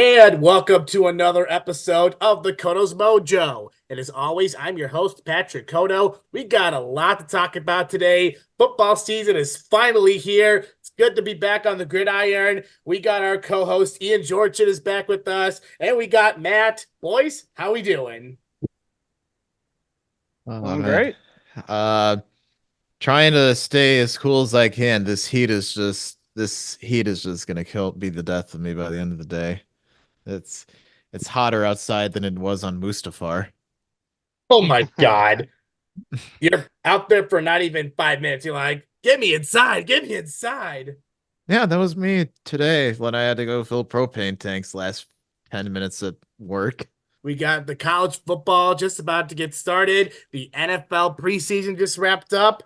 And welcome to another episode of the Koto's Mojo. And as always, I'm your host, Patrick Koto. We got a lot to talk about today. Football season is finally here. It's good to be back on the gridiron. We got our co-host, Ian Georgian, is back with us. And we got Matt. Boys, how we doing? Oh Doing man. great. Uh Trying to stay as cool as I can. This heat is just gonna be the death of me by the end of the day. It's it's hotter outside than it was on Mustafar. Oh my God. You're out there for not even 5 minutes. You're like, get me inside, get me inside. Yeah, that was me today when I had to go fill propane tanks last 10 minutes at work. We got the college football just about to get started. The NFL preseason just wrapped up.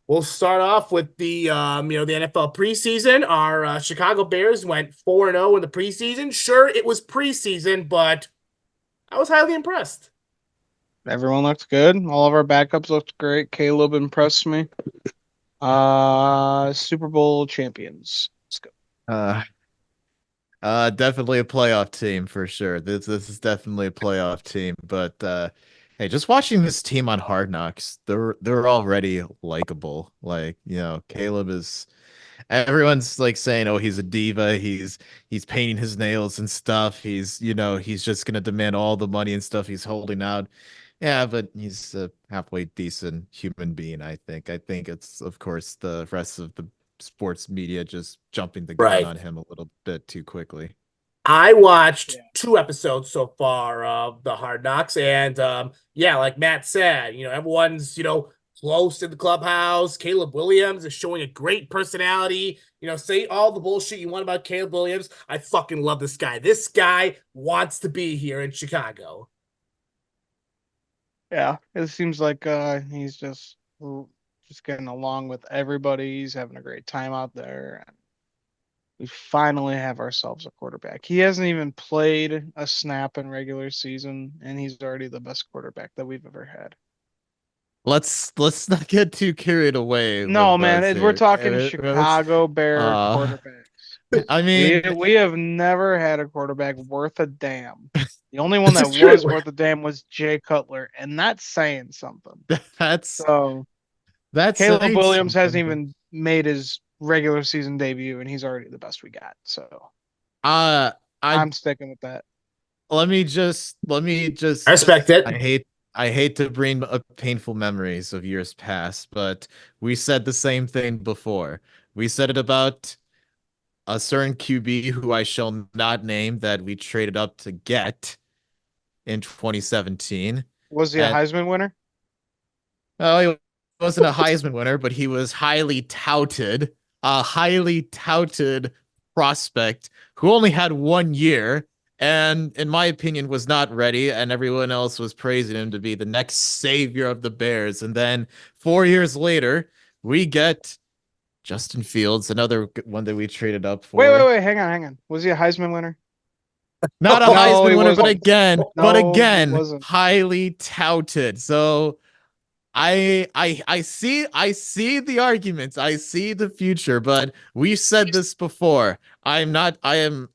We'll start off with the NFL preseason. Our Chicago Bears went 4-0 in the preseason. Sure, it was preseason, but I was highly impressed. Everyone looked good. All of our backups looked great. Caleb impressed me. Super Bowl champions. Let's go. Uh Definitely a playoff team for sure. This is definitely a playoff team. But hey, just watching this team on Hard Knocks, they're already likable. Like, Caleb is everyone's like saying, "Oh, he's a diva. He's painting his nails and stuff. He's just gonna demand all the money and stuff he's holding out." Yeah, but he's a halfway decent human being, I think. I think it's, of course, the rest of the sports media just jumping the gun Right. on him a little bit too quickly. I watched Yeah. 2 episodes so far of the Hard Knocks, and yeah, like Matt said, everyone's close to the clubhouse. Caleb Williams is showing a great personality. Say all the bullshit you want about Caleb Williams. I fucking love this guy. This guy wants to be here in Chicago. Yeah. It seems like he's just getting along with everybody. He's having a great time out there. And we finally have ourselves a quarterback. He hasn't even played a snap in regular season, and he's already the best quarterback that we've ever had. Let's not get too carried away No, with man, us we're here. talking Chicago Bear Uh, quarterback. I We mean, we have never had a quarterback worth a damn. The only one This that is was true. worth a damn was Jay Cutler, and that's saying something. that's So that's Caleb saying Williams hasn't something. But even made his regular season debut, and he's already the best we got. So uh, I I'm sticking with that. let me just I respect it. I hate to bring up painful memories of years past, but we said the same thing before. We said it about a certain QB who I shall not name that we traded up to get in 2017. Was he a And Heisman winner? he wasn't a Heisman winner, but he was a highly touted prospect who only had 1 year and, in my opinion, was not ready. And everyone else was praising him to be the next savior of the Bears. And then 4 years later, we get Justin Fields, another one that we traded up Wait, wait, for. wait. Hang on. Was he a Heisman winner? Not a No, Heisman he winner, but wasn't. again, No, he wasn't. highly touted. So I see the arguments. I see the future, but we've said this before. I'm not I am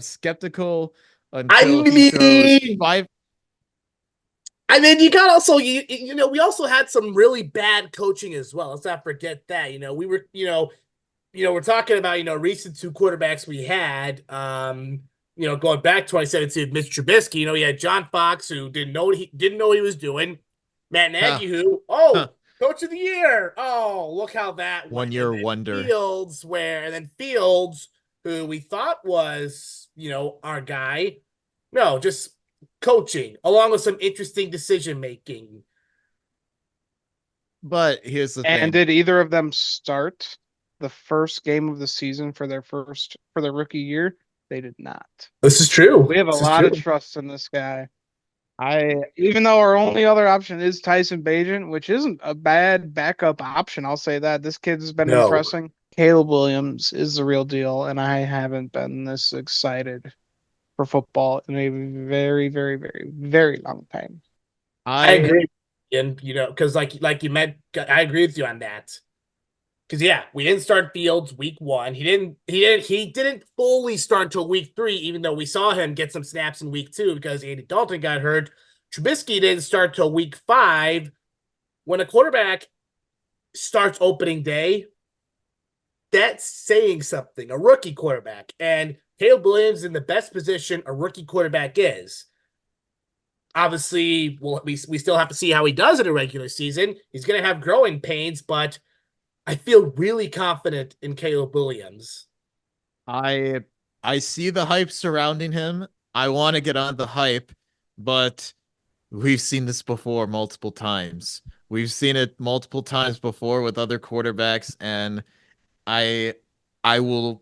skeptical I until he throws mean, five. you got also we also had some really bad coaching as well. Let's not forget that. We were we're talking about recent two quarterbacks we had. Going back 2017, Mitch Trubisky. He had John Fox, who didn't know what he was doing. Matt Huh, Nagy, who huh, coach of the year. Oh, look how that one went. And year then wonder. Fields, who we thought was our guy. No, just coaching along with some interesting decision making. But here's the And thing. did either of them start the first game of the season for their rookie year? They did not. This is true. We have a This is lot of true. trust in this guy. I even though our only other option is Tyson Bagent, which isn't a bad backup option, I'll say that. This kid's been No, impressing. Caleb Williams is the real deal, and I haven't been this excited for football in a very, very, very, very long time. I I agree. And because like you meant, I agree with you on that. Because yeah, we didn't start Fields week 1. He didn't fully start until week 3, even though we saw him get some snaps in week 2 because Andy Dalton got hurt. Trubisky didn't start till week 5. When a quarterback starts opening day, that's saying something. A rookie quarterback. And Caleb Williams in the best position a rookie quarterback is. Obviously, we still have to see how he does in a regular season. He's going to have growing pains, but I feel really confident in Caleb Williams. I I see the hype surrounding him. I want to get on the hype, but we've seen this before multiple times. We've seen it multiple times before with other quarterbacks, and I I will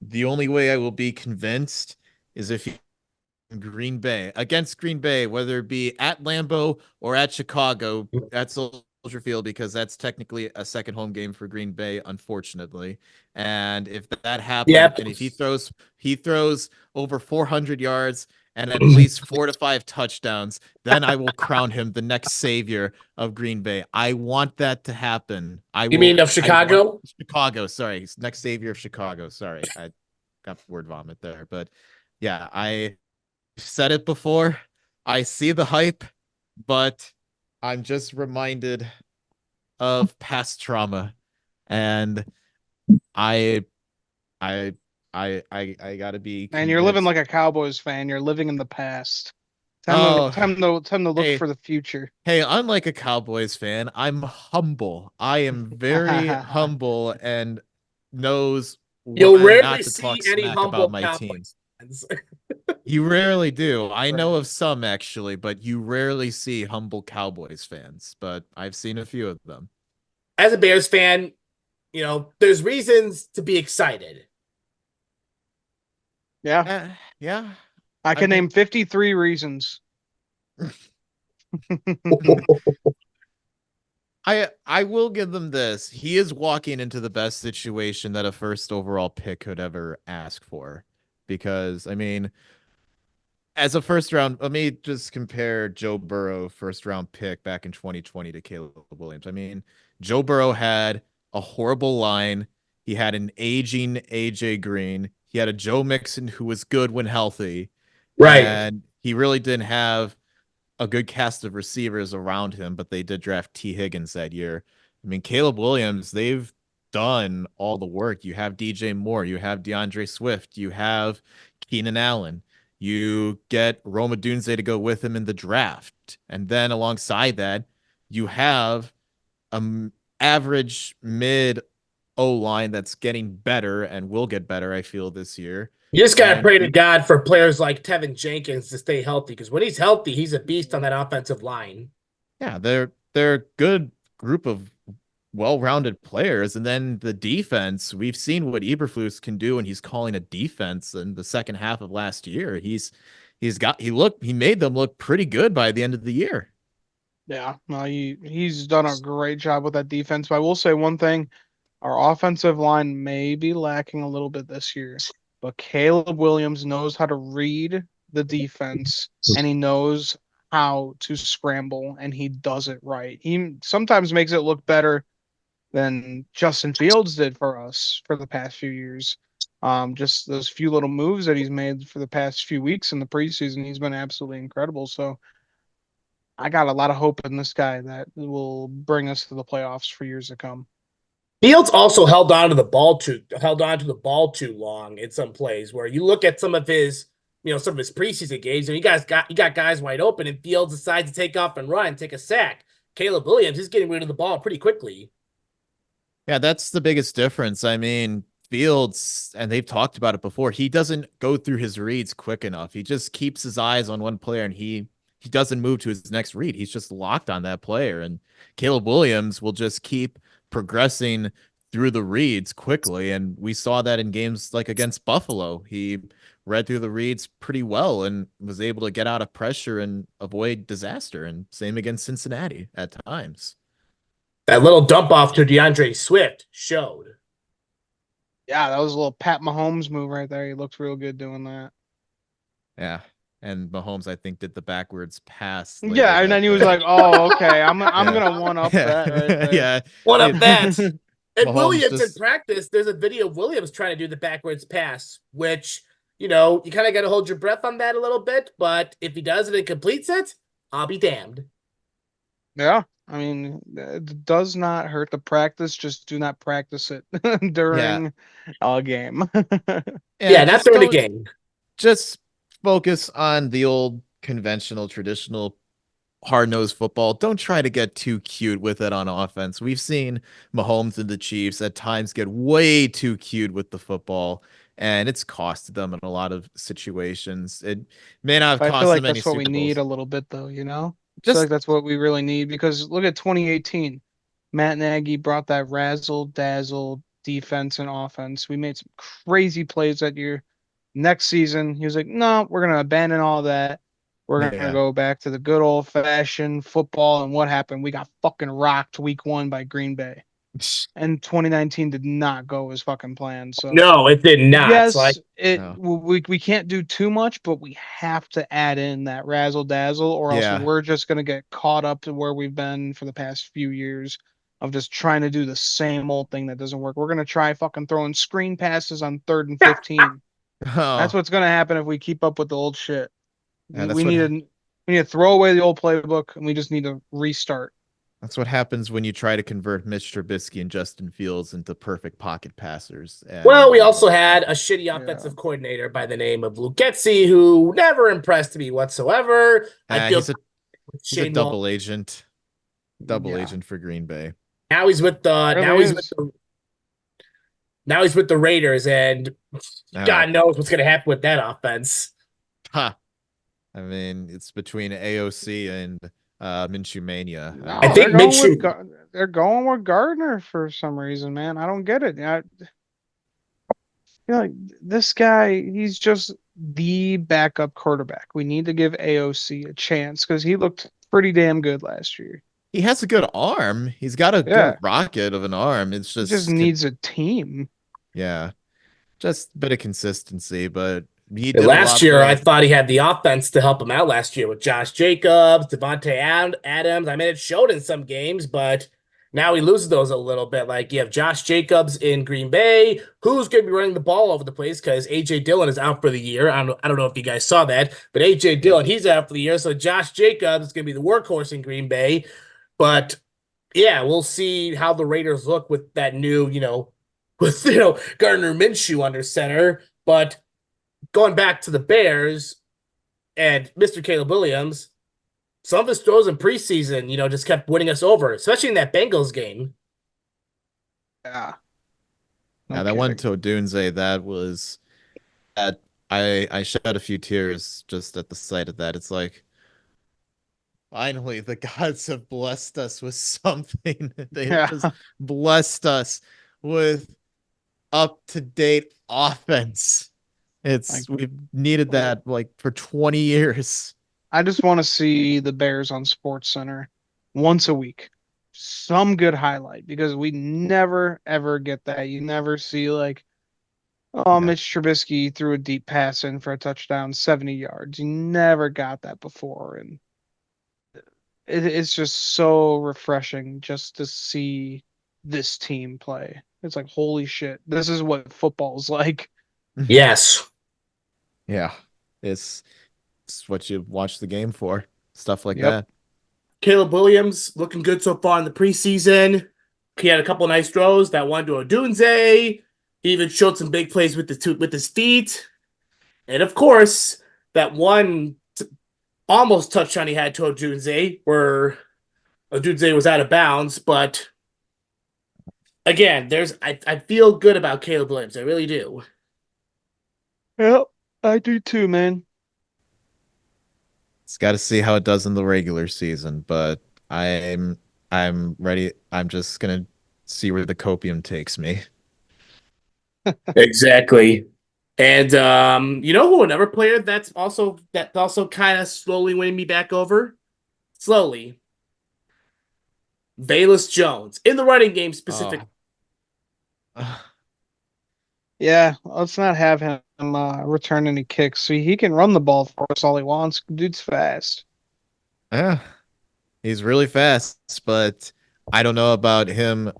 the only way I will be convinced is if Green Bay against Green Bay, whether it be at Lambeau or at Chicago, at Soldier Field, because that's technically a second home game for Green Bay, unfortunately. And if that happened, Yep. and if he throws over 400 yards and at least 4 to 5 touchdowns, then I will crown him the next savior of Green Bay. I want that to happen. You mean of I want Chicago? Chicago. Sorry, next savior of Chicago. Sorry, I got word vomit there, but yeah, I said it before. I see the hype, but I'm just reminded of past trauma, and I, I gotta be Man, you're living convinced. like a Cowboys fan. You're living in the past. Oh, Time to look hey, for the future. hey, unlike a Cowboys fan, I'm humble. I am very humble and knows You'll when rarely not to see talk any smack about humble my team. Cowboys fans. You rarely do. I know Right. of some actually, but you rarely see humble Cowboys fans, but I've seen a few of them. As a Bears fan, there's reasons to be excited. Yeah. Yeah. I I can mean, name 53 reasons. I will give them this. He is walking into the best situation that a first overall pick could ever ask for. Because, I mean, as a first round, let me just compare Joe Burrow first round pick back in 2020 to Caleb Williams. I mean, Joe Burrow had a horrible line. He had an aging AJ Green. He had a Joe Mixon who was good when healthy, Right. and he really didn't have a good cast of receivers around him, but they did draft T. Higgins that year. I mean, Caleb Williams, they've done all the work. You have DJ Moore, you have DeAndre Swift, you have Keenan Allen. You get Roma Dunze to go with him in the draft. And then alongside that, you have an average mid O line that's getting better and will get better, I feel, this year. You just gotta And pray to God for players like Tevin Jenkins to stay healthy because when he's healthy, he's a beast on that offensive line. yeah, they're a good group of well-rounded players. And then the defense, we've seen what Eberflus can do, and he's calling a defense in the second half of last year. He made them look pretty good by the end of the year. Yeah, no, he's done a great job with that defense. But I will say one thing, our offensive line may be lacking a little bit this year, but Caleb Williams knows how to read the defense and he knows how to scramble and he does it right. He sometimes makes it look better than Justin Fields did for us for the past few years. Just those few little moves that he's made for the past few weeks in the preseason, he's been absolutely incredible. So I got a lot of hope in this guy that will bring us to the playoffs for years to come. Fields also held on to the ball too long in some plays where you look at some of his preseason games and you got guys wide open and Fields decides to take off and run, take a sack. Caleb Williams is getting rid of the ball pretty quickly. Yeah, that's the biggest difference. I mean, Fields, and they've talked about it before, he doesn't go through his reads quick enough. He just keeps his eyes on one player and he doesn't move to his next read. He's just locked on that player. And Caleb Williams will just keep progressing through the reads quickly. And we saw that in games like against Buffalo. He read through the reads pretty well and was able to get out of pressure and avoid disaster. And same against Cincinnati at times. That little dump off to DeAndre Swift showed. Yeah, that was a little Pat Mahomes move right there. He looked real good doing that. Yeah. And Mahomes, I think, did the backwards pass later Yeah, and that then he was day. like, "Oh, okay, I'm Yeah. gonna one up that right there." Yeah. What up It, that? And Mahomes Williams in just practice, there's a video of Williams trying to do the backwards pass, which, you kind of got to hold your breath on that a little bit. But if he does it and completes it, I'll be damned. Yeah. I mean, it does not hurt to practice. Just do not practice it yeah, during a game. Yeah, yeah, not just during the don't game. just focus on the old conventional traditional hard-nosed football. Don't try to get too cute with it on offense. We've seen Mahomes and the Chiefs at times get way too cute with the football, and it's costed them in a lot of situations. It may not have But I feel cost them like any that's what we Super need Bowls. a little bit, though, you know? I feel like Just that's what we really need because look at 2018. Matt Nagy brought that razzle dazzle defense and offense. We made some crazy plays that year. Next season, he was like, no, we're going to abandon all that. We're going to yeah. go back to the good old fashioned football. And what happened? We got fucking rocked week 1 by Green Bay. And 2019 did not go as fucking planned. So, No, it did not. yes, No. we can't do too much, but we have to add in that razzle dazzle, or else Yeah. we're just gonna get caught up to where we've been for the past few years of just trying to do the same old thing that doesn't work. We're gonna try fucking throwing screen passes on 3rd and 15. That's Oh, what's gonna happen if we keep up with the old shit. yeah, We need to throw away the old playbook and we just need to restart. that's what happens when you try to convert Mitch Trubisky and Justin Fields into perfect pocket passers. Well, And we also had a shitty Yeah. offensive coordinator by the name of Luke Getsy, who never impressed me whatsoever. I feel with he's a Shane Waldron. double Yeah. agent for Green Bay. Now he's with the Really is. now he's with the Raiders, and Oh, God knows what's gonna happen with that offense. ha. I mean, it's between AOC and Minshew Mania. I I No, mean, think Minshew. They're going with Gardner for some reason, man. I don't get it. Like this guy, he's just the backup quarterback. We need to give AOC a chance because he looked pretty damn good last year. he has a good arm. He's got a good Yeah, rocket of an arm. It's he just just, needs a team. yeah, just a bit of consistency, but he And did a last lot year, I more. thought he had the offense to help him out last year with Josh Jacobs, Adams. I mean, it showed in some games, but now he loses those a little bit. Like you have Josh Jacobs in Green Bay, who's going to be running the ball over the place because AJ Dillon is out for the year. I don't know if you guys saw that, but AJ Yep. Dillon, he's out for the year. So Josh Jacobs is going to be the workhorse in Green Bay. But yeah, we'll see how the Raiders look with that new, with Gardner Minshew under center. But going back to the Bears and Mr. Caleb Williams, some of his throws in preseason, just kept winning us over, especially in that Bengals game. Yeah, Yeah, no that one kidding. to Odunze, that was that I shed a few tears just at the sight of that. It's like finally the gods have blessed us with something. They have Yeah, just blessed us with up-to-date offense. like We've needed that like for 20 years. I just want to see the Bears on Sports Center once a week. Some good highlight because we never ever get that. You never see like, oh, Yeah. Mitch Trubisky threw a deep pass in for a touchdown, 70 yards. You never got that before, and it's just so refreshing just to see this team play. It's like, holy shit, this is what football's like. Yes. Yeah. It's it's what you watch the game for. Stuff like Yep. that. Caleb Williams looking good so far in the preseason. He had a couple nice throws. That one to Odunze. He even showed some big plays with his feet. And of course, that one almost touchdown he had to Odunze, where Odunze was out of bounds. But again, I feel good about Caleb Williams. I really do. Yep. I do too, man. It's got to see how it does in the regular season, but I'm I'm ready. I'm just gonna see where the copium takes me. Exactly. And you know who another player that's also kind of slowly winning me back over? Slowly. Valus Jones. In the running game specifically. Oh. Yeah, let's not have him return any kicks. So he can run the ball for us all he wants. Dude's fast. Yeah, he's really fast, but I don't know about him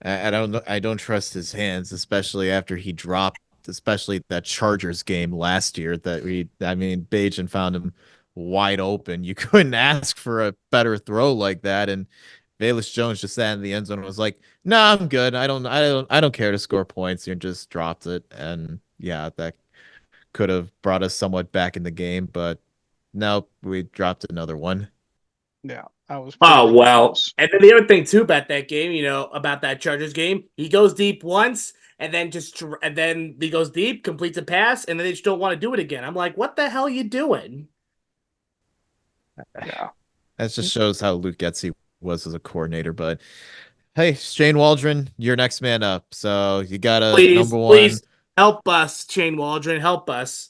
I don't know. I don't trust his hands, especially after he dropped, especially that Chargers game last year. I mean, Bajan found him wide open. You couldn't ask for a better throw like that. And Velus Jones just sat in the end zone and was like, "No, I'm good. I don't care to score points." And just dropped it. And yeah, that could have brought us somewhat back in the game, but no, we dropped another one. Yeah, I was Oh, pretty well. close. And then the other thing too about that game, about that Chargers game, he goes deep once and then and then he goes deep, completes a pass, and then they just don't want to do it again. I'm like, what the hell are you doing? Yeah. That just shows how Luke Getzey was as a coordinator. But hey, Shane Waldron, you're next man up. So you got a Please, number one, please help us, Shane Waldron, help us.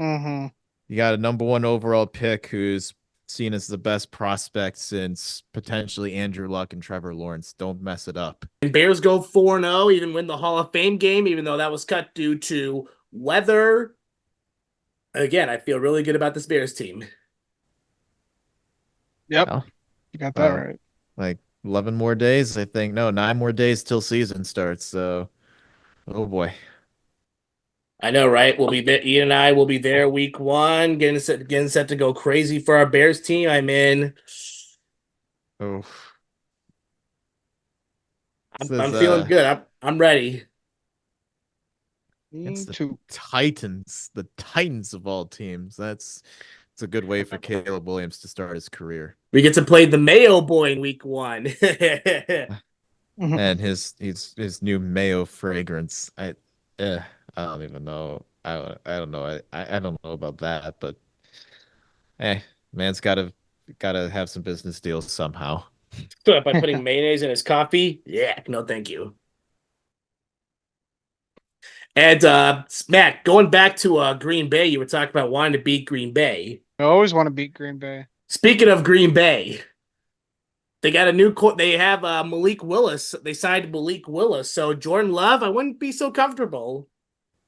Mm-hmm. you got a number one overall pick who's seen as the best prospect since potentially Andrew Luck and Trevor Lawrence. Don't mess it up. And Bears go 4-0, even win the Hall of Fame game, even though that was cut due to weather. Again, I feel really good about this Bears team. Yep, Well, you got that uh, right. like 11 more days, I think. No, 9 more days till season starts. So, oh boy. I know, right? We'll be there. Ian and I will be there week one, getting set to go crazy for our Bears team. I'm in. Oh, this I'm is feeling good. I'm ready. it's Me the too. Titans of all teams. It's a good way for Caleb Williams to start his career. We get to play the Mayo Boy in week one. And his new mayo fragrance. Eh, I don't even know. I don't know. I don't know about that, but hey, man's gotta have some business deals somehow. By putting mayonnaise in his coffee. Yeah, no, thank you. And Matt, going back to Green Bay, you were talking about wanting to beat Green Bay. I always want to beat Green Bay. Speaking of Green Bay, they got a new they have Malik Willis. They signed Malik Willis. So Jordan Love, I wouldn't be so comfortable.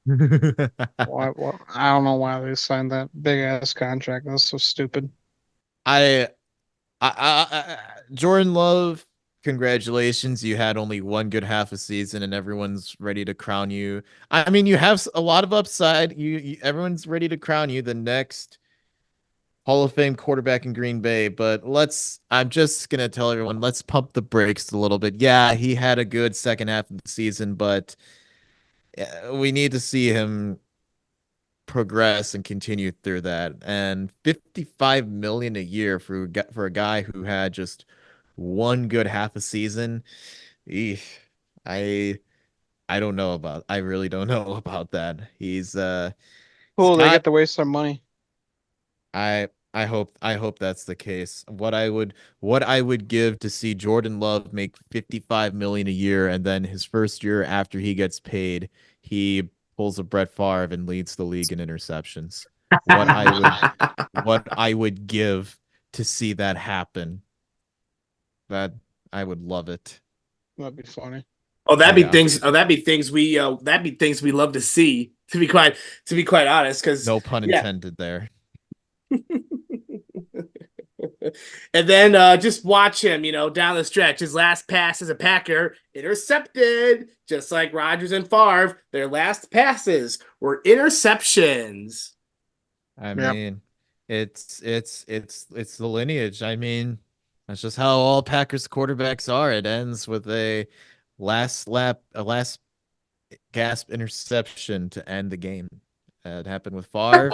Why? I don't know why they signed that big ass contract. That's so stupid. I, Jordan Love, congratulations. You had only one good half a season, and everyone's ready to crown you. I mean, you have a lot of upside. Everyone's ready to crown you the next Hall of Fame quarterback in Green Bay. But I'm just gonna tell everyone, let's pump the brakes a little bit. Yeah, he had a good second half of the season, but we need to see him progress and continue through that. And 55 million a year for a guy who had just one good half a season. Eesh, I I don't know about. I really don't know about that. He's Cool. They got get to waste their money. I hope that's the case. What I would give to see Jordan Love make 55 million a year and then his first year after he gets paid, he pulls a Brett Favre and leads the league in interceptions. What I would what I would give to see that happen. That I would love it. That'd be funny. Oh, that'd be Yeah. things. Oh, that'd be things we love to see. To be quite honest, because No pun yeah. intended there. And then just watch him, down the stretch. His last pass as a Packer intercepted, just like Rodgers and Favre. Their last passes were interceptions. I Yep. mean, it's the lineage. I mean, that's just how all Packers quarterbacks are. It ends with a last gasp interception to end the game. It happened with Favre,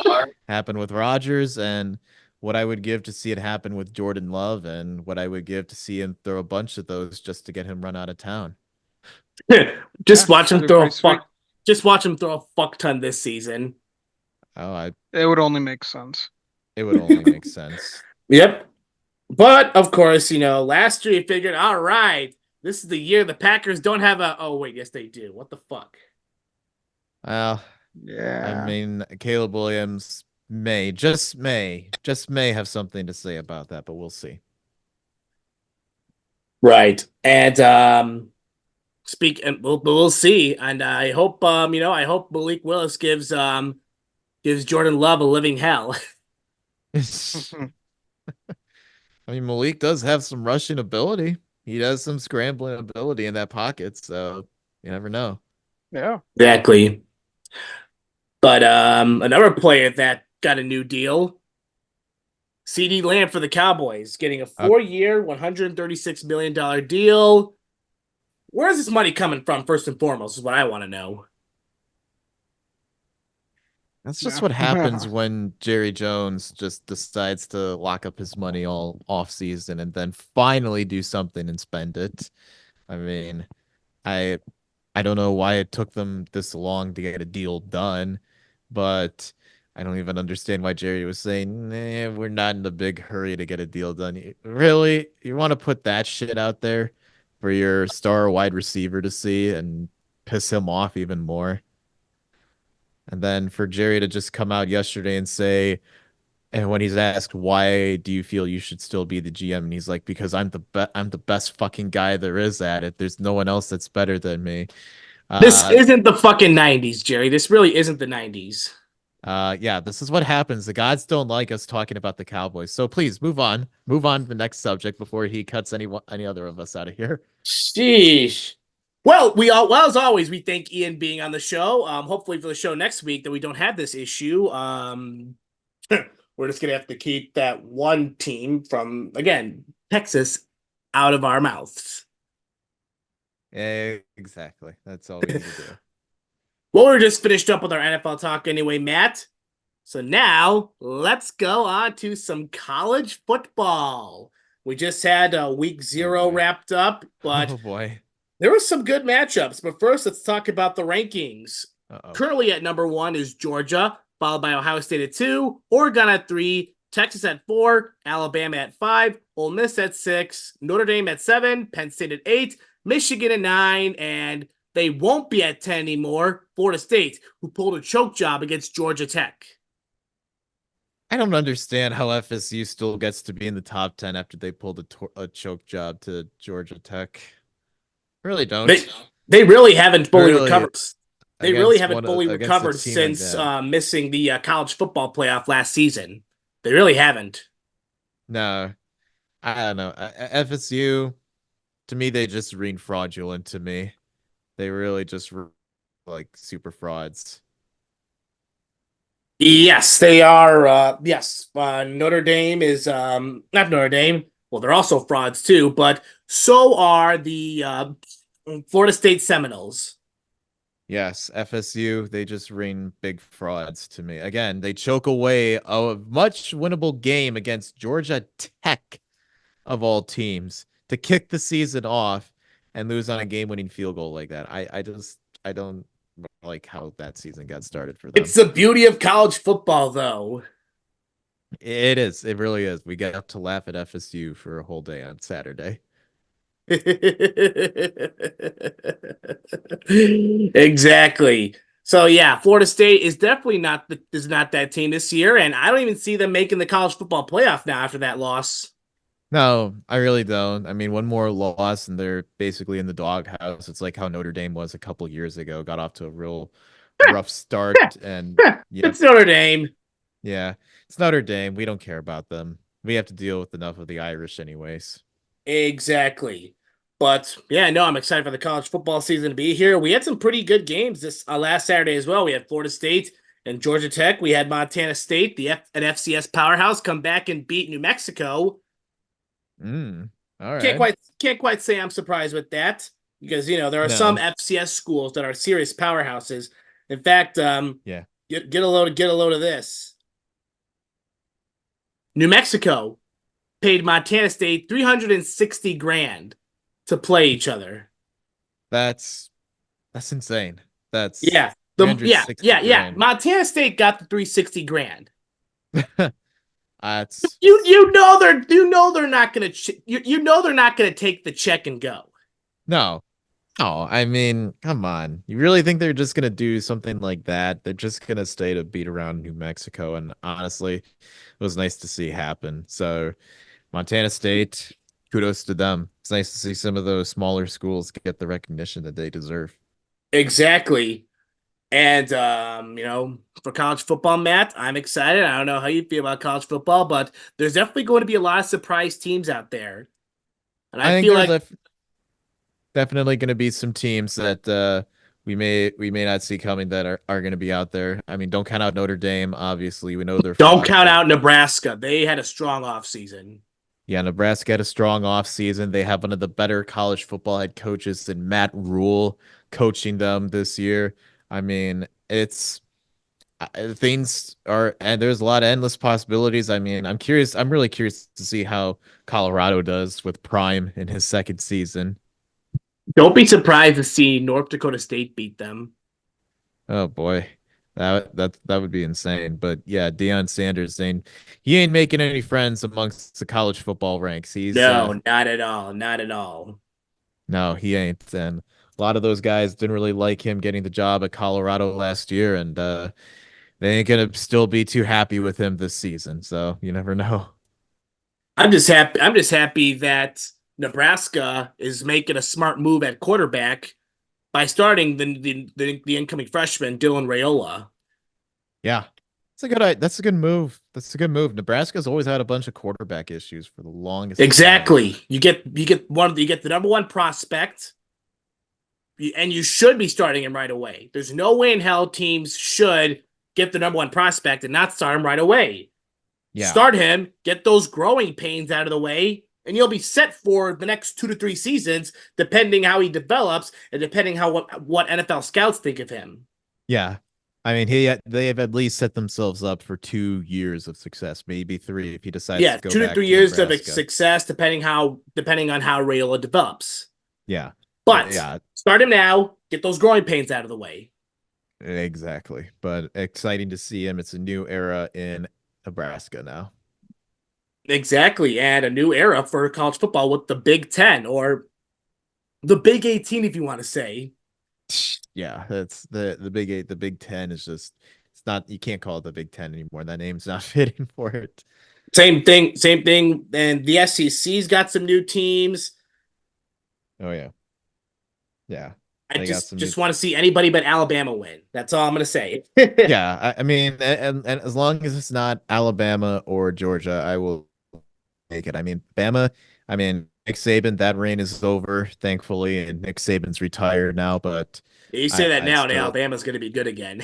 happened with Rodgers, and what I would give to see it happen with Jordan Love, and what I would give to see him throw a bunch of those just to get him run out of town. just Yeah, watch him that'd be throw a pretty sweet. fuck. Just watch him throw a fuck ton this season. Oh, I It would only make sense. it would only make sense. Yep. But of course, last year he figured, all right, this is the year the Packers don't have a. Oh wait, yes they do. What the fuck? Well, I Yeah. mean, Caleb Williams just may have something to say about that, but we'll see. Right. And and we'll see. And I hope Malik Willis gives Jordan Love a living hell. I mean, Malik does have some rushing ability. He does some scrambling ability in that pocket, so you never know. Yeah. Exactly. But another player that got a new deal, CD Lamb for the Cowboys, getting a Uh, 4-year, $136 million deal. Where's this money coming from, first and foremost, is what I want to know. that's just Yeah. what happens when Jerry Jones just decides to lock up his money all off season and then finally do something and spend it. I mean, I I don't know why it took them this long to get a deal done, but I don't even understand why Jerry was saying, nah, we're not in a big hurry to get a deal done. Really? You want to put that shit out there for your star wide receiver to see and piss him off even more? And then for Jerry to just come out yesterday and say, and when he's asked why do you feel you should still be the GM, and he's like, because I'm the best fucking guy there is at it. There's no one else that's better than me. This Uh, isn't the fucking 90s, Jerry. This really isn't the 90s. yeah, this is what happens. The gods don't like us talking about the Cowboys. So please move on. Move on to the next subject before he cuts any other of us out of here. Sheesh. Well, as always, we thank Ian being on the show. Hopefully for the show next week that we don't have this issue. We're just gonna have to keep that one team from, again, Texas out of our mouths. Exactly. That's all we need to do. Well, we're just finished up with our NFL talk anyway, Matt. So now let's go on to some college football. We just had week Oh 0 boy. wrapped up, but Oh boy. there were some good matchups. But first, let's talk about the rankings. Uh-oh. Currently at number 1 is Georgia, followed by Ohio State at 2, Oregon at 3, Texas at 4, Alabama at 5, Ole Miss at 6, Notre Dame at 7, Penn State at 8, Michigan at 9, and they won't be at 10 anymore, Florida State, who pulled a choke job against Georgia Tech. I don't understand how FSU still gets to be in the top 10 after they pulled a choke job to Georgia Tech. Really They don't. they really haven't fully Really recovered. They really haven't fully against a recovered team like since that. missing the college football playoff last season. They really haven't. No, I don't know. FSU, to me, they just ring fraudulent to me. They really just like super frauds. Yes, they are. Yes, Notre Dame is not Notre Dame. Well, they're also frauds too, but so are the Florida State Seminoles. Yes, FSU, they just ring big frauds to me. Again, they choke away a much winnable game against Georgia Tech of all teams to kick the season off and lose on a game-winning field goal like that. I don't like how that season got started for It's them. the beauty of college football, though. It is. It really is. We get to laugh at FSU for a whole day on Saturday. Exactly. So yeah, Florida State is not that team this year, and I don't even see them making the college football playoff now after that loss. No, I really don't. I mean, one more loss and they're basically in the doghouse. It's like how Notre Dame was a couple years ago, got off to a real rough start. And yep, It's Notre Dame. yeah, it's Notre Dame. We don't care about them. We have to deal with enough of the Irish, anyways. Exactly. But yeah, no, I'm excited for the college football season to be here. We had some pretty good games this last Saturday as well. We had Florida State and Georgia Tech. We had Montana State, an FCS powerhouse, come back and beat New Mexico. All Can't right. quite can't quite say I'm surprised with that because there are some No. FCS schools that are serious powerhouses. In fact, Yeah. get a load of this. New Mexico paid Montana State 360 grand to play each other. That's insane. That's Yeah. Yeah, 360 yeah. grand. Montana State got the 360 grand. That's You know they're not gonna you know they're not gonna take the check and go. no. Oh, I mean, come on. You really think they're just gonna do something like that? They're just gonna stay to beat around New Mexico, and honestly, it was nice to see happen. So, Montana State, kudos to them. It's nice to see some of those smaller schools get the recognition that they deserve. Exactly. And for college football, Matt, I'm excited. I don't know how you feel about college football, but there's definitely going to be a lot of surprise teams out there. And I I think feel there's like definitely going to be some teams that we may not see coming that are going to be out there. I mean, don't count out Notre Dame. Obviously, we know they're don't flawed, count but out Nebraska. They had a strong offseason. yeah, Nebraska had a strong offseason. They have one of the better college football head coaches than Matt Rule coaching them this year. I mean, it's things are, and there's a lot of endless possibilities. I mean, I'm curious. I'm really curious to see how Colorado does with Prime in his second season. Don't be surprised to see North Dakota State beat them. Oh boy, that would be insane. But yeah, Deion Sanders saying he ain't making any friends amongst the college football ranks. He's No, not at all. Not at all. no, he ain't. And a lot of those guys didn't really like him getting the job at Colorado last year, and they ain't gonna still be too happy with him this season. So you never know. I'm just happy. I'm just happy that Nebraska is making a smart move at quarterback by starting the incoming freshman Dylan Raiola. Yeah. That's a good move. That's a good move. Nebraska's always had a bunch of quarterback issues for the longest time. Exactly. You get the number one prospect, and you should be starting him right away. There's no way in hell teams should get the number one prospect and not start him right away. Yeah. Start him, get those growing pains out of the way, and you'll be set for the next 2 to 3 seasons, depending how he develops and depending how what NFL scouts think of him. Yeah. I mean, they have at least set themselves up for 2 years of success, maybe three if he decides Yeah, to go 2 to 3 back to years of Nebraska. success, depending on how Rayola develops. Yeah. But Yeah, start him now, get those growing pains out of the way. exactly. But exciting to see him. It's a new era in Nebraska now. Exactly, and a new era for college football with the Big Ten or the Big 18, if you want to say. Yeah, that's the Big Eight. The Big Ten is just it's not you can't call it the Big Ten anymore. That name's not fitting for it. Same thing, same thing. And the SEC's got some new teams. Oh yeah. Yeah. I They got just some new just want to see anybody but Alabama win. That's all I'm gonna say. Yeah, I mean and as long as it's not Alabama or Georgia, I will make it. I mean, Bama, I mean, Nick Saban, that reign is over, thankfully, and Nick Saban's retired now, but You say I that I now, and still Alabama's gonna be good again.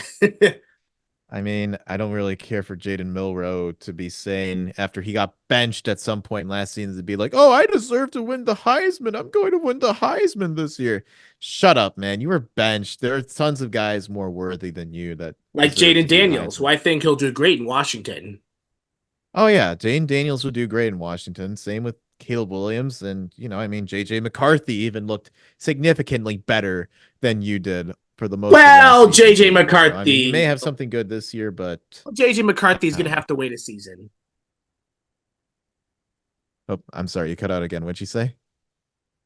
I mean, I don't really care for Jaden Milroe to be saying after he got benched at some point last season to be like, "Oh, I deserve to win the Heisman. I'm going to win the Heisman this year." Shut up, man. You were benched. There are tons of guys more worthy than you that Like deserve Jaden to be Daniels, who Heisman. I think he'll do great in Washington. Oh yeah, Jane Daniels would do great in Washington. Same with Caleb Williams, and I mean, JJ McCarthy even looked significantly better than you did for the most of last Well, season JJ too. So I mean, he may McCarthy, have something good this year, but JJ McCarthy is I gonna don't know. have to wait a season. Oh, I'm sorry, you cut out again. What'd you say?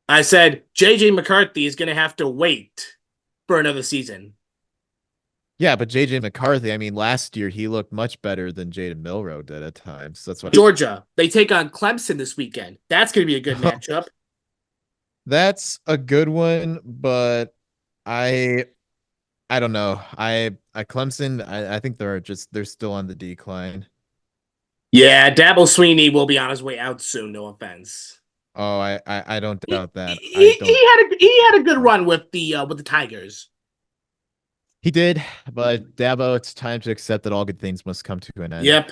I said JJ McCarthy is gonna have to wait for another season. Yeah, but JJ McCarthy, I mean, last year he looked much better than Jaden Milroe did at times. That's what. Georgia, they take on Clemson this weekend. That's gonna be a good matchup. That's a good one, but I I don't know. I Clemson, I think they're still on the decline. Yeah, Dabble Sweeney will be on his way out soon. No offense. Oh, I don't He, doubt that. I he, don't. he had a good run with the Tigers. He did, but Dabo, it's time to accept that all good things must come to an end. Yep.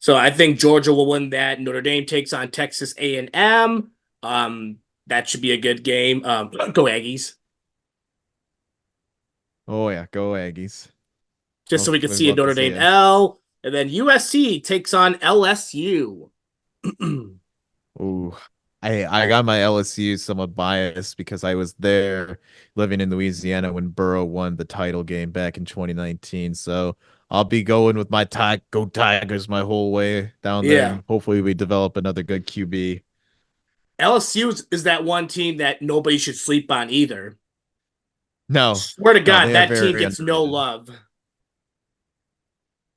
So I think Georgia will win that. Notre Dame takes on Texas A&M. That should be a good game. Go Aggies. Oh yeah, go Aggies. Just so we could We'd see a love to Notre see Dame him. L. And then USC takes on LSU. Ooh, I got my LSU somewhat biased because I was there living in Louisiana when Burrow won the title game back in 2019. So I'll be going with my go Tigers my whole way down there, Yeah. and hopefully we develop another good QB. LSU is that one team that nobody should sleep on either. No, Swear to no, God, they are that team very gets no underrated. love.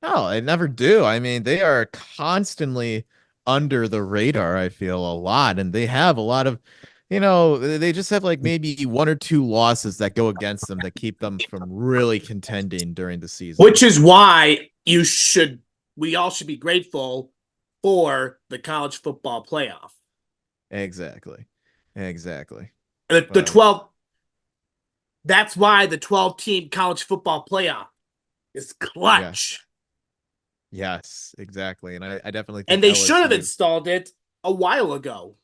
No, they never do. I mean, they are constantly under the radar, I feel a lot. And they have a lot of, they just have like maybe one or two losses that go against them that keep them from really contending during the season. Which is why we all should be grateful for the college football playoff. Exactly. Exactly. The But 12, that's why the 12-team college football playoff is yeah, clutch. yes, exactly. And I definitely And think they should have LSU. installed it a while ago.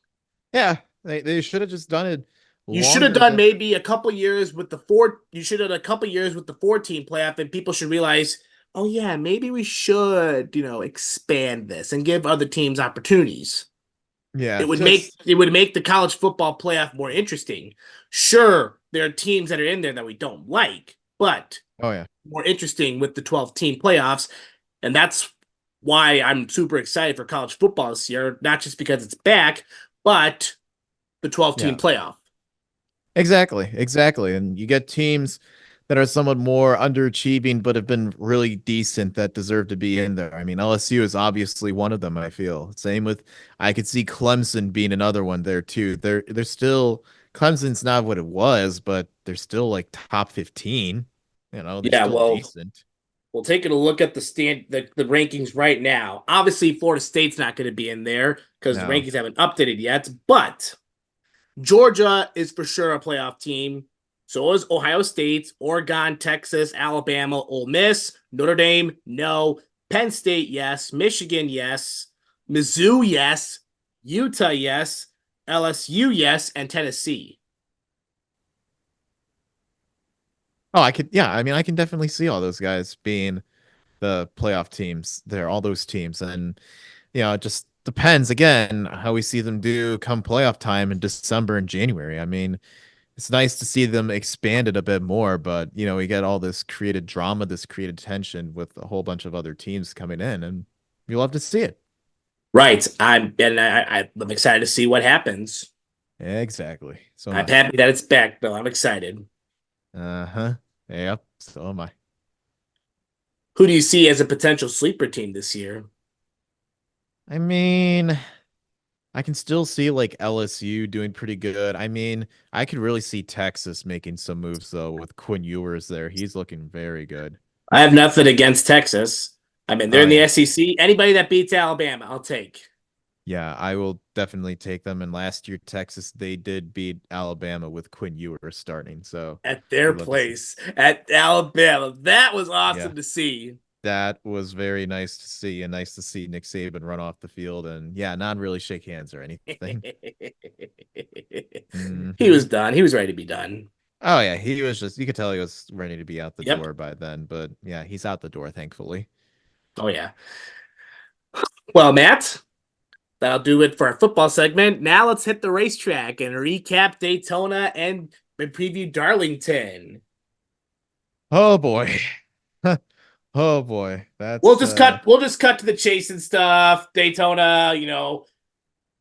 Yeah, they should have just done it You should have longer done ago. maybe a couple years with the four. You should have done a couple years with the 14 playoff, and people should realize, oh yeah, maybe we should, expand this and give other teams opportunities. Yeah, It just would make the college football playoff more interesting. Sure, there are teams that are in there that we don't like, but oh yeah. more interesting with the 12-team playoffs, and that's why I'm super excited for college football this year. Not just because it's back, but the 12-team Yeah. playoff. Exactly, exactly. And you get teams that are somewhat more underachieving, but have been really decent that deserve to be in there. I mean, LSU is obviously one of them, I feel. Same with I could see Clemson being another one there too. They're still Clemson's not what it was, but they're still like top 15. They're Yeah, still well, decent. we'll take a look at the rankings right now. Obviously, Florida State's not going to be in there because the No. rankings haven't updated yet, but Georgia is for sure a playoff team. So is Ohio State, Oregon, Texas, Alabama, Ole Miss, Notre Dame, no. Penn State, yes. Michigan, yes. Mizzou, yes. Utah, yes. LSU, yes. And Tennessee. Oh, I mean, I can definitely see all those guys being the playoff teams there, all those teams. And it just depends again how we see them do come playoff time in December and January. I mean, it's nice to see them expanded a bit more, but we get all this created drama, this created tension with a whole bunch of other teams coming in, and you love to see it. Right. I'm excited to see what happens. Exactly. So am I'm I. happy that it's back, though. I'm excited. Uh-huh. Yep. So am I. Who do you see as a potential sleeper team this year? I mean, I can still see like LSU doing pretty good. I mean, I could really see Texas making some moves though with Quinn Ewers there. He's looking very good. I have nothing against Texas. I mean, they're Oh in the yeah. SEC. Anybody that beats Alabama, I'll take Yeah, I will definitely take them. And last year, Texas, they did beat Alabama with Quinn Ewers starting. So at their we love to see. place at Alabama. That was Yeah, awesome to see. that was very nice to see, and nice to see Nick Saban run off the field and yeah, not really shake hands or anything. He Hmm. was done. He was ready to be done. Oh yeah, he was just you could tell he was ready to be out the Yep. door by then, but yeah, he's out the door, thankfully. Oh yeah. Well, Matt, that'll do it for our football segment. Now let's hit the racetrack and recap Daytona and preview Darlington. Oh boy. Oh boy. We'll That's just cut. We'll just cut to the chase and stuff. Daytona,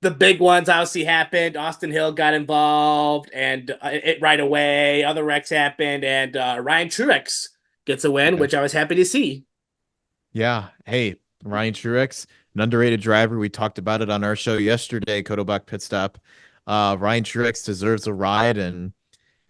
the big ones obviously happened. Austin Hill got involved, and it right away. Other wrecks happened, and Ryan Truex gets a win, yeah. which I was happy to see. Yeah. Hey, Ryan Truex, an underrated driver. We talked about it on our show yesterday, Cotobach Pit Stop. Ryan Truex deserves a ride, and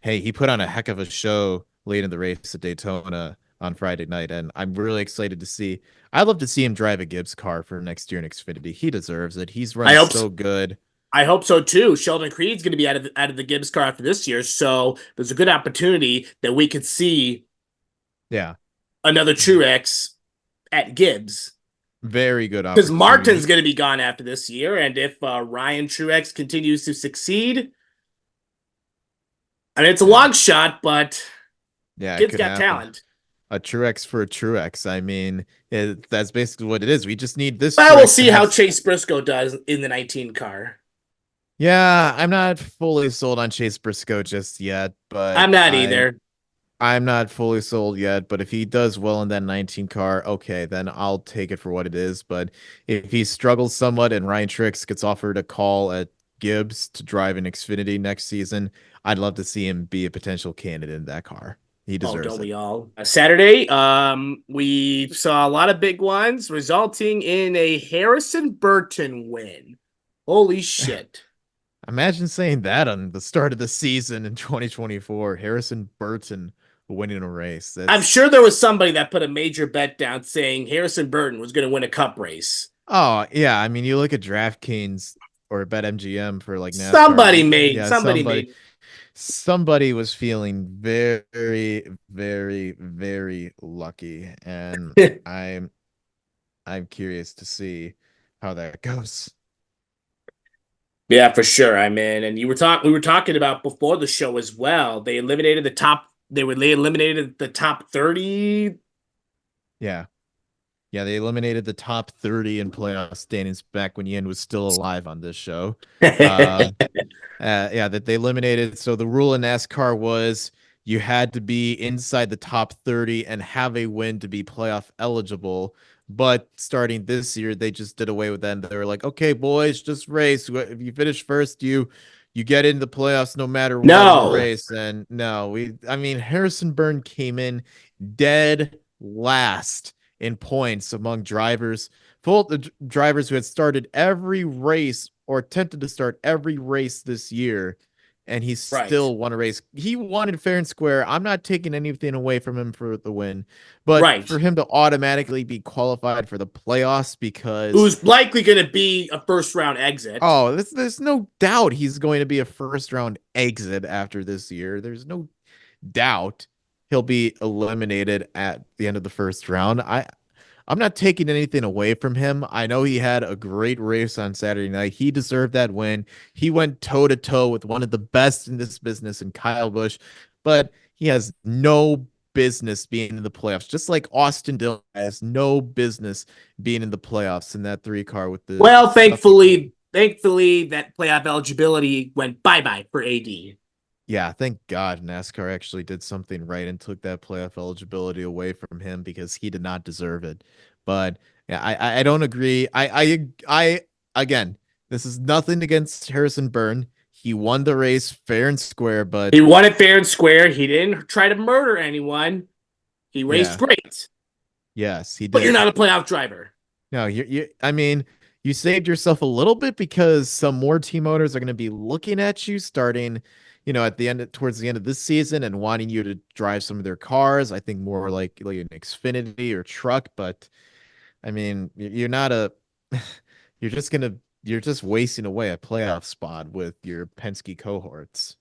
hey, he put on a heck of a show late in the race at Daytona on Friday night, and I'm really excited to see. I'd love to see him drive a Gibbs car for next year in Xfinity. He deserves it. He's I run hope. so good. I hope so too. Sheldon Creed's going to be out of the Gibbs car after this year, so there's a good opportunity that we could see Yeah, another Truex at Gibbs. very good Because opportunity. Martin's going to be gone after this year, and if Ryan Truex continues to succeed, I mean, it's a Yeah, long shot, but yeah, it kid's could got happen. talent. A Truex for a Truex. I mean, that's basically what it is. We just need this Well, we'll Truex to see have. how Chase Briscoe does in the 19 car. Yeah, I'm not fully sold on Chase Briscoe just yet, but I'm not I'm either. I'm not fully sold yet, but if he does well in that 19 car, okay, then I'll take it for what it is. But if he struggles somewhat and Ryan Trix gets offered a call at Gibbs to drive an Xfinity next season, I'd love to see him be a potential candidate in that car. He Oh, deserves don't it. we all? Saturday, we saw a lot of big ones, resulting in a Harrison Burton win. Holy shit. Imagine saying that on the start of the season in 2024. Harrison Burton winning a race. I'm That's sure there was somebody that put a major bet down saying Harrison Burton was going to win a cup race. oh yeah. I mean, you look at DraftKings. or BetMGM for like NASCAR. Yeah, Somebody made. somebody was feeling very, very, very lucky, and I'm I'm curious to see how that goes. Yeah, for sure. I mean, and we were talking about before the show as well. They eliminated the top 30. Yeah. Yeah, they eliminated the top 30 in playoff standings back when Yin was still alive on this show. Uh, yeah, that they eliminated. So the rule in NASCAR was you had to be inside the top 30 and have a win to be playoff eligible. But starting this year, they just did away with that. And they were like, okay, boys, just race. If you finish first, you get into the playoffs no matter what in the No. race. And no, I mean, Harrison Burn came in dead last in points among drivers full drivers who had started every race or attempted to start every race this year, and he Right. still won a race. He wanted fair and square. I'm not taking anything away from him for the win, but Right. for him to automatically be qualified for the playoffs because Who's likely going to be a first round exit. there's no doubt he's going to be a first round exit after this year. There's no doubt he'll be eliminated at the end of the first round. I'm not taking anything away from him. I know he had a great race on Saturday night. He deserved that win. He went toe to toe with one of the best in this business in Kyle Busch, but he has no business being in the playoffs. Just like Austin Dillon has no business being in the playoffs in that 3 car with the Well, stuff he did. thankfully that playoff eligibility went bye-bye for AD. Yeah, thank God NASCAR actually did something right and took that playoff eligibility away from him because he did not deserve it. But yeah, I don't agree. I again, this is nothing against Harrison Burn. He won the race fair and square, but He won it fair and square. He didn't try to murder anyone. He raced yeah, great, yes, he but you're did. not a playoff driver. No, I mean, you saved yourself a little bit because some more team owners are going to be looking at you starting, at the end towards the end of this season and wanting you to drive some of their cars. I think more like an Xfinity or truck, but I mean, you're not a you're just gonna you're just wasting away a playoff spot with your Penske cohorts.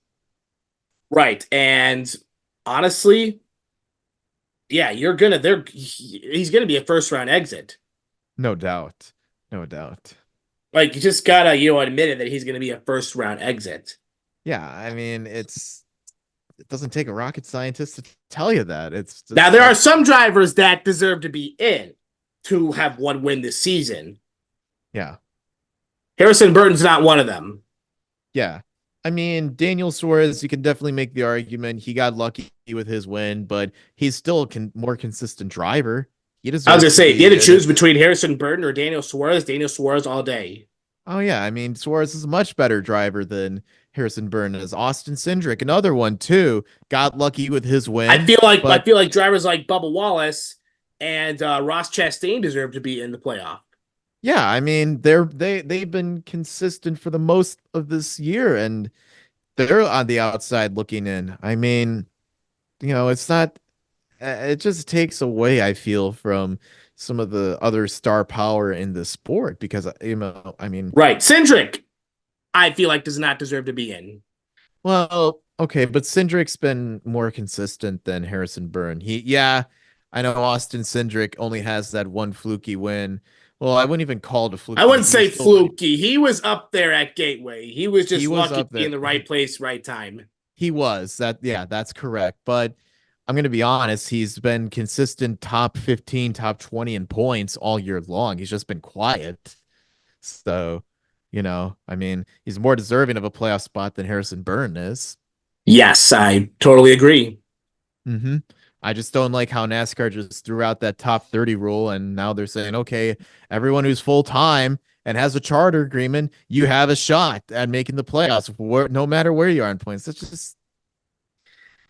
Right. And honestly, yeah, he's gonna be a first round exit. No doubt. No doubt. Like you just gotta, admit it that he's gonna be a first round exit. Yeah, I mean, it doesn't take a rocket scientist to tell you that. It's Now just there are that's some drivers that deserve to be in to have one win this season. yeah. Harrison Burton's not one of them. Yeah. I mean, Daniel Suarez, you can definitely make the argument he got lucky with his win, but he's still a more consistent driver. He I was deserves gonna to say, if you be had to in choose it. between Harrison Burton or Daniel Suarez all day. Oh yeah, I mean, Suarez is a much better driver than Harrison Burton is. Austin Cindric, another one too, got lucky with his win, I but feel like drivers like Bubba Wallace and Ross Chastain deserve to be in the playoff. yeah, I mean, they've been consistent for the most of this year, and they're on the outside looking in. I mean, it's not. It just takes away, I feel, from some of the other star power in the sport because I mean, Right. Cindric, I feel like does not deserve to be in. well, okay, but Cindric's been more consistent than Harrison Burn. Yeah, I know Austin Cindric only has that one fluky win. Well, I wouldn't even call it a I fluky. wouldn't He was say still pretty. fluky. He was up there at Gateway. He was He just was lucky to up be in there. the right place, right time. He was that. Yeah, that's correct. But I'm gonna be honest. He's been consistent top 15, top 20 in points all year long. He's just been quiet. So, I mean, he's more deserving of a playoff spot than Harrison Burn is. Yes, I totally agree. Mm-hmm. I just don't like how NASCAR just threw out that top 30 rule, and now they're saying, okay, everyone who's full time and has a charter agreement, you have a shot at making the playoffs, no matter where you are in points. It's just,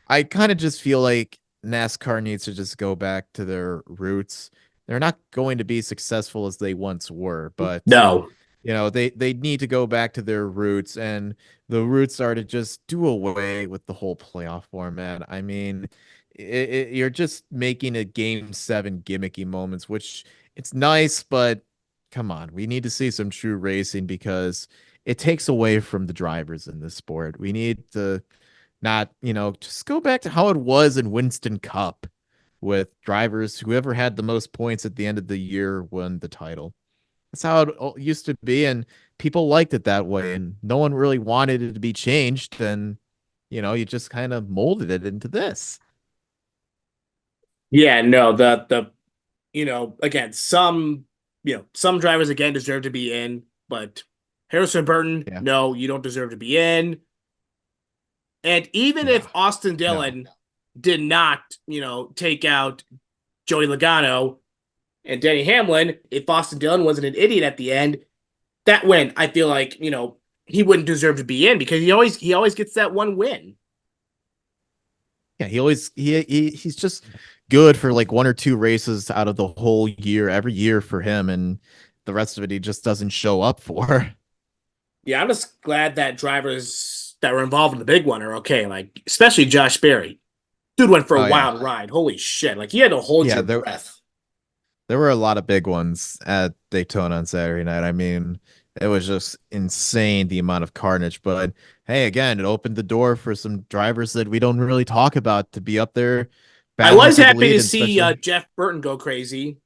I kind of just feel like NASCAR needs to just go back to their roots. They're not going to be successful as they once were, but No. they need to go back to their roots, and the roots are to just do away with the whole playoff format. I mean, you're just making a game 7 gimmicky moments, which it's nice, but come on, we need to see some true racing because it takes away from the drivers in this sport. We need to not, just go back to how it was in Winston Cup with drivers. Whoever had the most points at the end of the year won the title. That's how it used to be, and people liked it that way, and no one really wanted it to be changed. And you just kind of molded it into this. Yeah, no, again, some drivers again deserve to be in, but Harrison Burton, Yeah. no, you don't deserve to be in. And even if No. Austin Dillon did not, take out Joey Logano and Denny Hamlin, if Austin Dillon wasn't an idiot at the end, that win, I feel like, he wouldn't deserve to be in because he always gets that one win. Yeah, he's just good for like one or two races out of the whole year, every year for him, and the rest of it he just doesn't show up for. Yeah, I'm just glad that drivers that were involved in the big one are okay. Like, especially Josh Berry. Dude went for a Oh, yeah. wild ride. Holy shit. Like, you had to hold Yeah, your there breath. there were a lot of big ones at Daytona on Saturday night. I mean, it was just insane the amount of carnage. But hey, again, it opened the door for some drivers that we don't really talk about to be up there I battling was for the happy lead, to and see especially. Jeff Burton go crazy.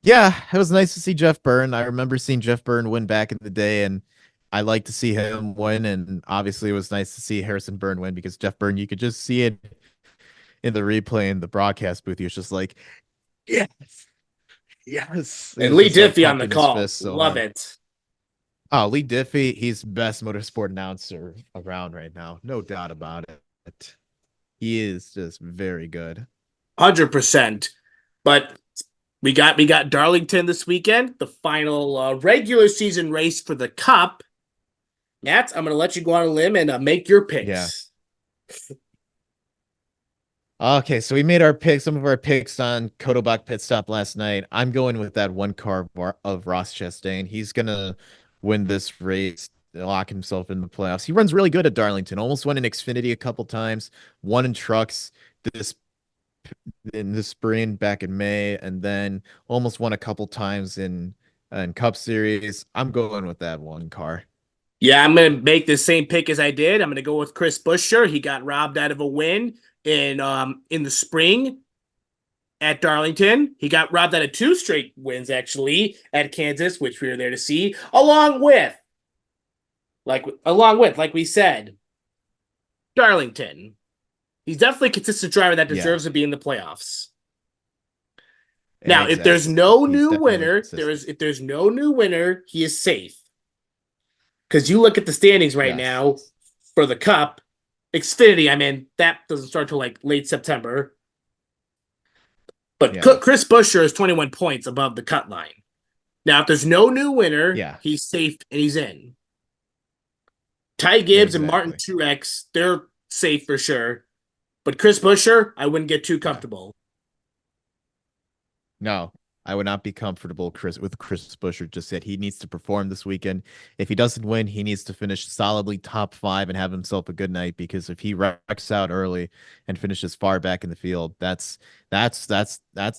Yeah, it was nice to see Jeff Byrne. I remember seeing Jeff Byrne win back in the day, and I like to see him win. And obviously, it was nice to see Harrison Byrne win because Jeff Byrne, you could just see it in the replay in the broadcast booth. He was just like, yes, yes. He And was Lee just like Diffie on the pumping his call. fist so Love hard. it. Oh, Lee Diffie, he's best motorsport announcer around right now. No doubt about it. He is just very good. 100%. But we got Darlington this weekend, the final regular season race for the Cup. Matt, I'm going to let you go on a limb and make your Yeah. picks. Okay, so we made our picks, some of our picks on Kotobach pit stop last night. I'm going with that one car of Ross Chastain. He's gonna win this race, lock himself in the playoffs. He runs really good at Darlington. Almost won in Xfinity a couple times, won in trucks this in the spring back in May, and then almost won a couple times in Cup Series. I'm going with that one car. Yeah, I'm going to make the same pick as I did. I'm going to go with Chris Buescher. He got robbed out of a win in the spring at Darlington. He got robbed out of two straight wins, actually, at Kansas, which we were there to see, like we said, Darlington. He's definitely a consistent driver that Yeah, deserves to be in the playoffs. Now, if there's exactly. no He's new definitely winner, consistent. if there's no new winner, he is safe. Because you look at the standings right Yes. now for the Cup, Xfinity, I mean, that doesn't start till like late September. But Yeah. Chris Buescher is 21 points above the cut line. Now, if there's no new winner, Yeah. he's safe and he's in. Ty Gibbs and Martin Exactly. Truex, they're safe for sure. But Chris Buescher, I wouldn't get too Yeah. comfortable. No, I would not be comfortable with Chris Buescher just yet. He needs to perform this weekend. If he doesn't win, he needs to finish solidly top 5 and have himself a good night, because if he wrecks out early and finishes far back in the field, that's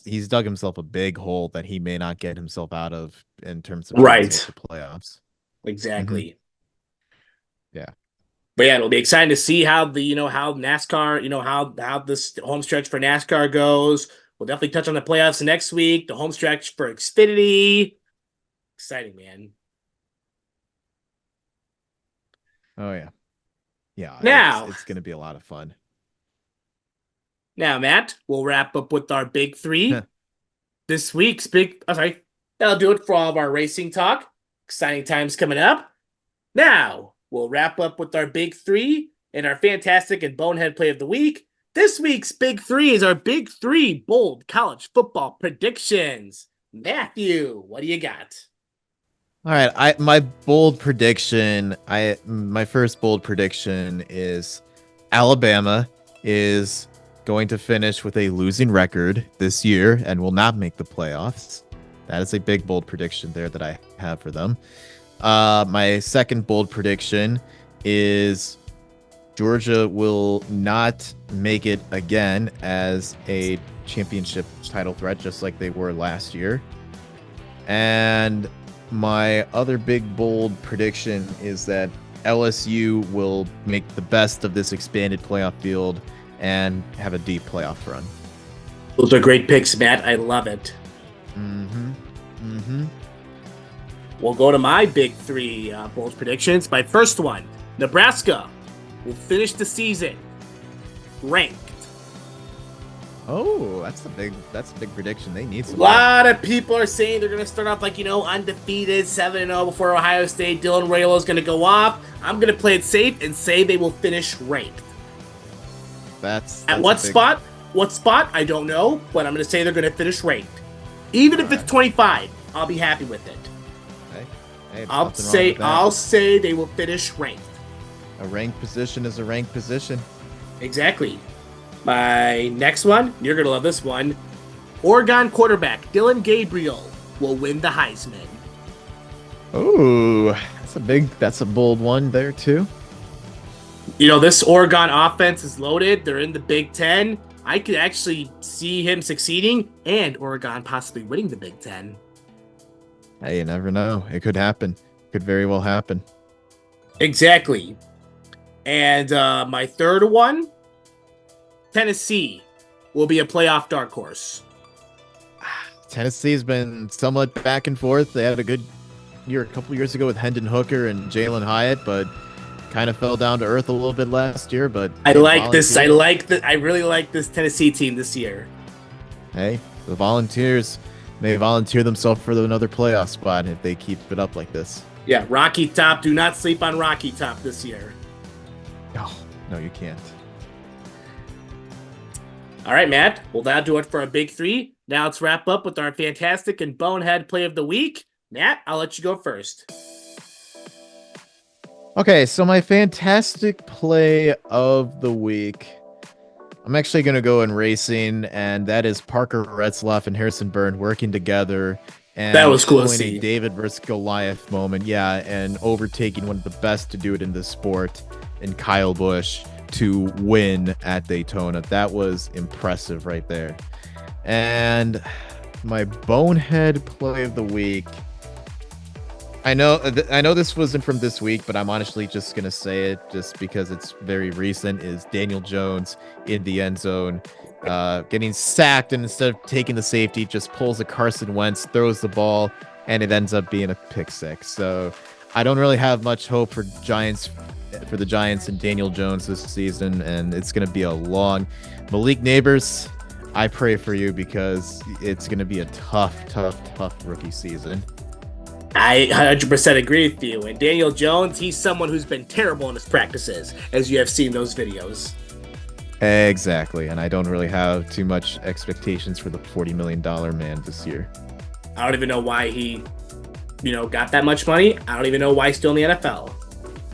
he's dug himself a big hole that he may not get himself out of in terms of trying to make Right. the playoffs. Exactly. Yeah. But yeah, it'll be exciting to see how how NASCAR, how this home stretch for NASCAR goes. We'll definitely touch on the playoffs next week, the home stretch for Xfinity. Exciting, man. Oh yeah. Yeah, Now, it's going to be a lot of fun. now, Matt, we'll wrap up with our big three. This week's big, that'll do it for all of our racing talk. Exciting times coming up. Now, we'll wrap up with our big three and our fantastic and bonehead play of the week. This week's big three is our big three bold college football predictions. Matthew, what do you got? All right, my first bold prediction is Alabama is going to finish with a losing record this year and will not make the playoffs. That is a big bold prediction there that I have for them. My second bold prediction is Georgia will not make it again as a championship title threat, just like they were last year. And my other big bold prediction is that LSU will make the best of this expanded playoff field and have a deep playoff run. Those are great picks, Matt. I love it. We'll go to my big three bold predictions. My first one, Nebraska will finish the season ranked. Oh, that's a big prediction. They need A some. lot of people are saying they're going to start off undefeated, 7-0 before Ohio State. Dylan Raiola is going to go off. I'm going to play it safe and say they will finish ranked. That's At what spot? What spot? I don't know, but I'm going to say they're going to finish ranked. Even if it's 25, I'll be happy with it. Hey, I'll say they will finish ranked. A ranked position is a ranked position. Exactly. My next one, you're going to love this one. Oregon quarterback Dylan Gabriel will win the Heisman. Oh, that's a bold one there too. This Oregon offense is loaded. They're in the Big Ten. I could actually see him succeeding and Oregon possibly winning the Big Ten. Hey, you never know. It could happen. Could very well happen. Exactly. And my third one, Tennessee will be a playoff dark horse. Tennessee's been somewhat back and forth. They had a good year a couple years ago with Hendon Hooker and Jalen Hyatt, but kind of fell down to earth a little bit last year. But I really like this Tennessee team this year. Hey, the Volunteers may volunteer themselves for another playoff spot if they keep it up like this. Yeah, Rocky Top. Do not sleep on Rocky Top this year. No, you can't. All right, Matt. Well, that'll do it for our big three. Now let's wrap up with our Fantastic and Bonehead play of the week. Matt, I'll let you go first. Okay, so my fantastic play of the week, I'm actually going to go in racing, and that is Parker Retzlaff and Harrison Byrne working together. And that was cool to showing see. A David versus Goliath moment, yeah, and overtaking one of the best to do it in this sport in Kyle Busch to win at Daytona. That was impressive right there. And my bonehead play of the week, I know this wasn't from this week, but I'm honestly just going to say it just because it's very recent, is Daniel Jones in the end zone, getting sacked, and instead of taking the safety, just pulls a Carson Wentz, throws the ball, and it ends up being a pick six. So I don't really have much hope for the Giants and Daniel Jones this season, and it's going to be a long. Malik Neighbors, I pray for you because it's going to be a tough rookie season. I 100% agree with you. And Daniel Jones, he's someone who's been terrible in his practices, as you have seen those videos. Exactly. And I don't really have too much expectations for the $40 million man this year. I don't even know why he, got that much money. I don't even know why he's still in the NFL.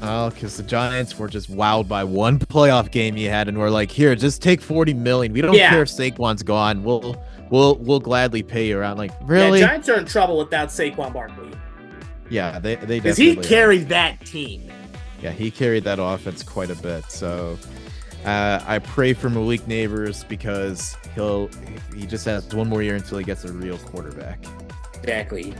Oh, because the Giants were just wowed by one playoff game he had, and we're like, here, just take $40 million. We don't care if Saquon's gone. We'll gladly pay you around. Like, really? Yeah, Giants are in trouble without Saquon Barkley. Yeah, they definitely. Because he carried that team. Yeah, he carried that offense quite a bit. So I pray for Malik Neighbors because he just has one more year until he gets a real quarterback. Exactly.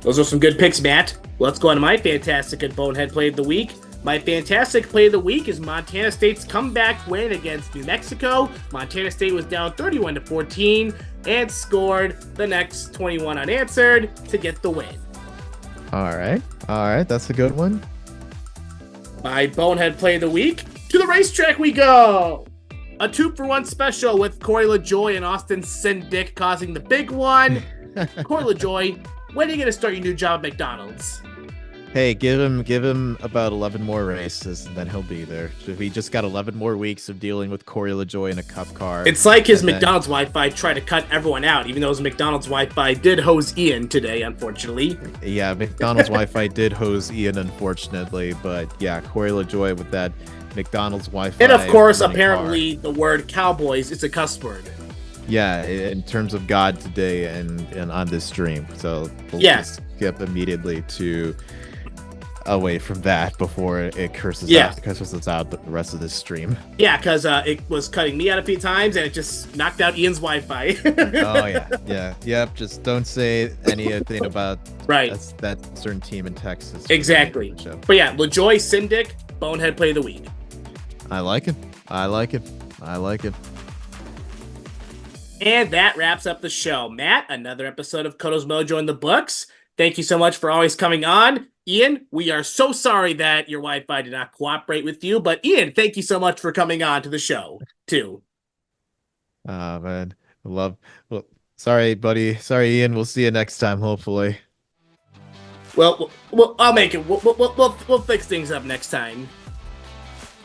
Those are some good picks, Matt. Let's go on to my Fantastic and Bonehead play of the week. My Fantastic play of the week is Montana State's comeback win against New Mexico. Montana State was down 31-14 and scored the next 21 unanswered to get the win. All right, that's a good one. My Bonehead play of the week, to the racetrack we go. A 2-for-1 special with Corey LaJoy and Austin Sindick causing the big one. Corey LaJoy, when are you going to start your new job at McDonald's? Hey, give him about 11 more races, and then he'll be there. We just got 11 more weeks of dealing with Corey LaJoy in a cup car. It's like his McDonald's Wi-Fi tried to cut everyone out, even though his McDonald's Wi-Fi did hose Ian today, unfortunately. Yeah, McDonald's Wi-Fi did hose Ian, unfortunately, but yeah, Corey LaJoy with that McDonald's Wi-Fi. And of course, apparently, the word Cowboys is a cuss word. Yeah, in terms of God today and on this stream. So we'll just skip immediately to away from that before it curses out the rest of this stream. Yeah, because it was cutting me out a few times, and it just knocked out Ian's Wi-Fi. Oh yeah. Yep. Just don't say anything about Right. that certain team in Texas. Exactly. But yeah, LaJoy, Simdick, Bonehead play of the week. I like it. And that wraps up the show. Matt, another episode of Koto's Mojo in the books. Thank you so much for always coming on. Ian, we are so sorry that your Wi-Fi did not cooperate with you, but Ian, thank you so much for coming on to the show, too. Man. Well, sorry, buddy. Sorry, Ian. We'll see you next time, hopefully. Well, I'll make it. We'll fix things up next time.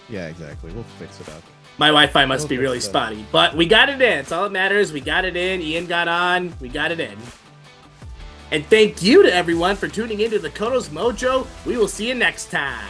Yeah, exactly. We'll fix it up. My Wi-Fi must be really spotty, but we got it in. It's all that matters. We got it in. Ian got on. We got it in. And thank you to everyone for tuning into the Koto's Mojo. We will see you next time.